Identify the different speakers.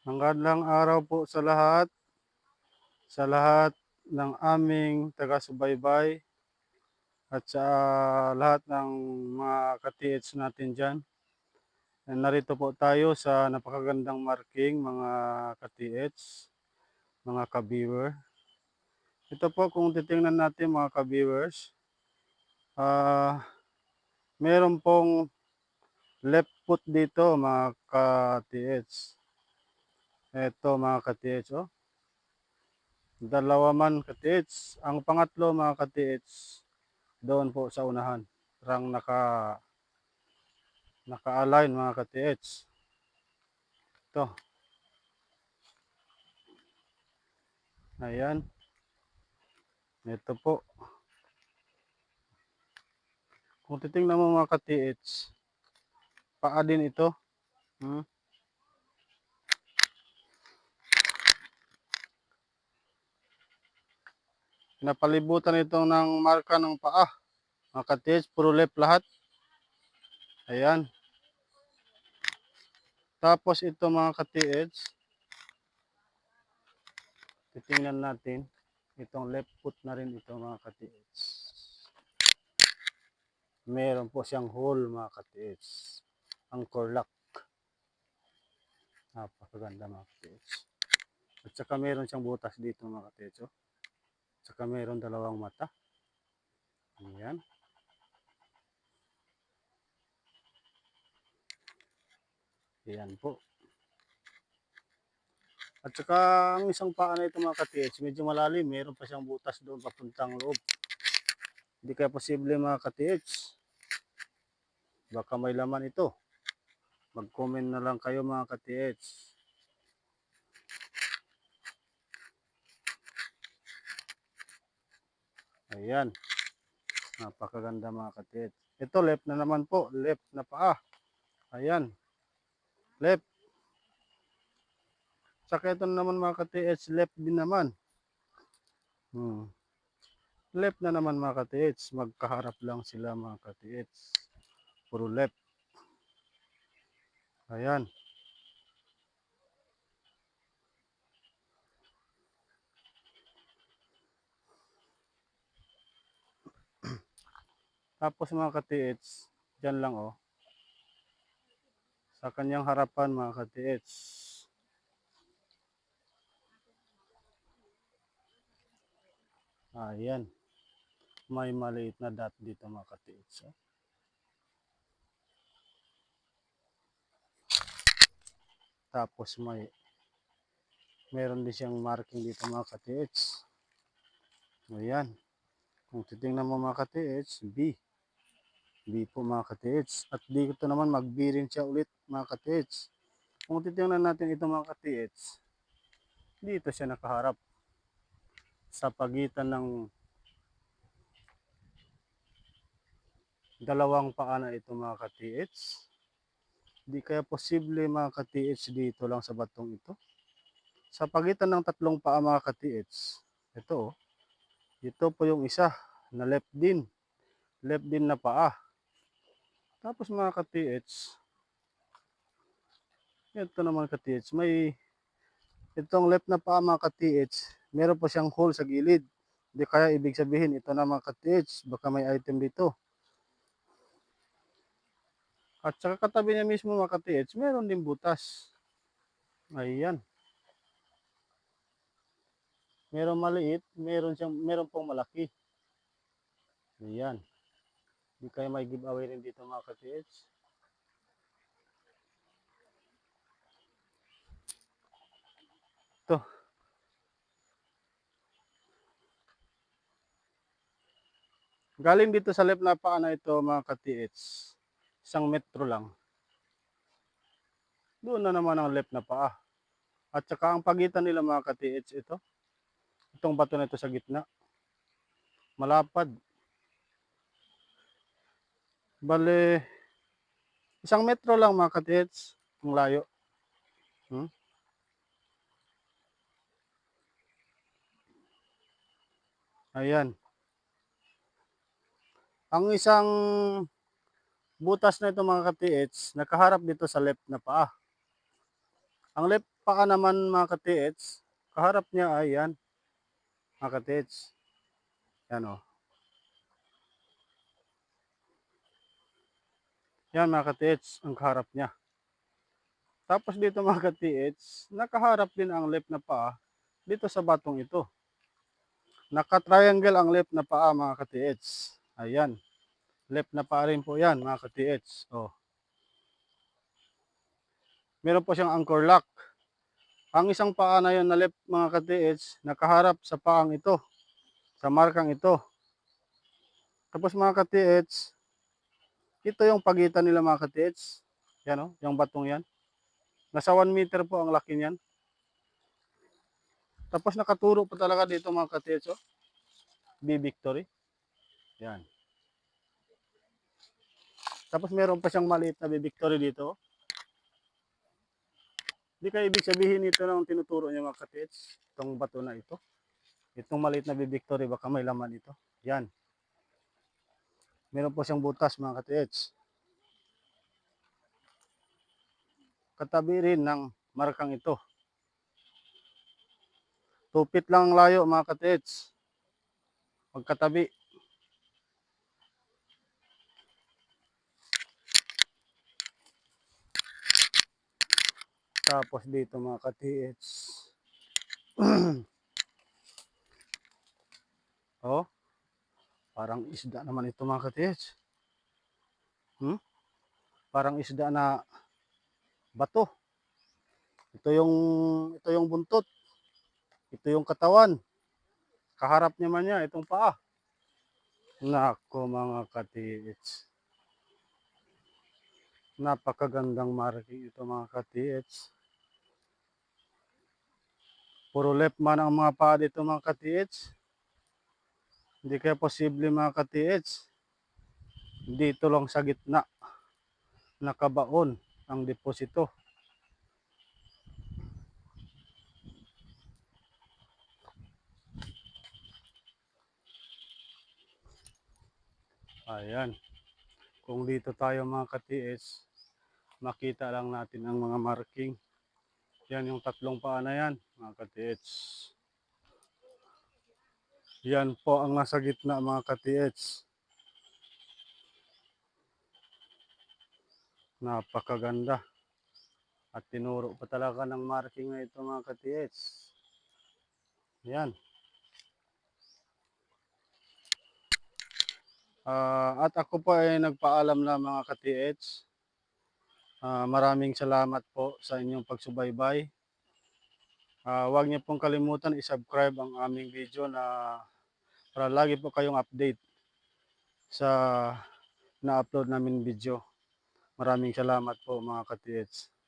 Speaker 1: Magandang araw po sa lahat ng aming taga-subaybay at sa lahat ng mga ka-TH natin diyan. Narito po tayo sa napakagandang marking mga ka-TH, mga ka-viewer. Ito po kung titingnan natin mga ka-viewers, ah, meron pong left foot dito mga ka-TH. Ito mga ka-TH, oh. Dalawa man ka-TH. Ang pangatlo mga ka-TH, doon po sa unahan. Parang naka-align mga ka-TH. Ito. Ayan. Ito po. Kung titingnan mo mga ka-TH, paa din ito. Hmm. Napalibutan ito ng marka ng paa. Mga ka-TH, puro left lahat. Ayan. Tapos ito mga ka-TH, titingnan natin. Itong left foot na rin ito mga ka-TH. Meron po siyang hole mga ka-TH. Anchor lock. Napakaganda mga ka-TH. At saka meron siyang butas dito mga ka-TH. Oh. At saka meron dalawang mata. Ayan. Ayan po. At saka ang isang paa na ito mga ka-TH, medyo malalim. Meron pa siyang butas doon papuntang loob. Hindi kaya posible mga ka-TH. Baka may laman ito. Mag-comment na lang kayo mga ka-TH. Ayan. Napakaganda mga ka-TH. Ito left na naman po. Left na paa. Ayan. Left. Saka ito naman mga ka-TH, left din naman. Left na naman mga ka-TH. Magkaharap lang sila mga ka-TH. Puro left. Ayan. Tapos mga ka-TH, dyan lang oh. Sa kanyang harapan mga ka-TH. Ayan. May maliit na dot dito mga ka-TH. Oh. Tapos meron din siyang marking dito mga ka-TH. Ayan. Kung titingnan mo mga ka-TH, B. B po mga ka-TH. At dito naman mag-B rin siya ulit mga ka-TH. Kung titingnan natin ito mga ka-TH, dito siya nakaharap sa pagitan ng dalawang paa na ito mga ka-TH. Di kaya posible mga ka-TH dito lang sa batong ito. Sa pagitan ng tatlong paa mga ka-TH, ito oh, ito po yung isa na left din. Left din na paa. Tapos mga ka-TH, ito naman ka-TH, itong left na paa mga ka-TH, meron po siyang hole sa gilid. Di kaya ibig sabihin, ito na mga ka-TH, baka may item dito. At saka katabi niya mismo mga ka-TH, meron din butas. Ayan. Meron maliit, meron pong malaki. Ayan. Di kaya may giveaway rin dito mga ka-TH. Ito. Galing dito sa left na paa na ito mga ka-TH. 1 metro lang. Doon na naman ang left na paa. At saka ang pagitan nila mga ka-TH ito. Itong bato na ito sa gitna. Malapad. Bale, 1 metro lang mga ka-TH. Ang layo. Hmm? Ayan. Ang isang butas na ito mga ka-TH, nakaharap dito sa left na paa. Ang left paa naman mga ka-TH, kaharap niya ay yan, mga ka-TH. Yan o. Yan mga ka-TH, ang kaharap niya. Tapos dito mga ka-TH, nakaharap din ang left na paa dito sa batong ito. Naka-triangle ang left na paa mga ka-TH. Ayan. Left na paa rin po yan mga ka-TH. Oh. Meron po siyang anchor lock. Ang isang paa na yun na left mga ka-TH, nakaharap sa paang ito, sa markang ito. Tapos mga ka-TH, ito yung pagitan nila mga ka-TH. Yan o, yung batong yan. Nasa 1 meter po ang laki niyan. Tapos nakaturo po talaga dito mga ka-TH. Oh. B-Victory. Yan. Tapos meron pa siyang maliit na B-Victory dito. Hindi kayo ibig sabihin ito ng tinuturo niya mga ka-TH. Itong bato na ito. Itong maliit na B-Victory, baka may laman ito. Yan. Meron po siyang butas mga ka-TH. Katabi rin ng markang ito. 2 feet lang ang layo mga ka-TH. Magkatabi. Tapos dito mga ka-TH. Oh, parang isda naman ito mga ka-TH. Parang isda na bato. Ito yung buntot. Ito yung katawan. Kaharap naman niya itong paa. Nako mga ka-TH. Napakagandang marking ito mga ka-TH. Puro left man ang mga paa dito mga ka-TH. Hindi kaya posible mga ka-TH. Dito lang sa gitna nakabaon ang deposito. Ayan. Kung dito tayo mga ka-TH, makita lang natin ang mga marking. Yan yung tatlong paa na yan mga ka-TH. Yan po ang nasa gitna mga ka-TH. Napakaganda. At tinuro pa talaga ng marking na ito mga ka-TH. Yan. At ako po ay nagpaalam na mga ka-TH. Maraming salamat po sa inyong pagsubaybay. Huwag niyo pong kalimutan i-subscribe ang aming video na para lagi po kayong update sa na-upload namin video. Maraming salamat po mga ka-TH.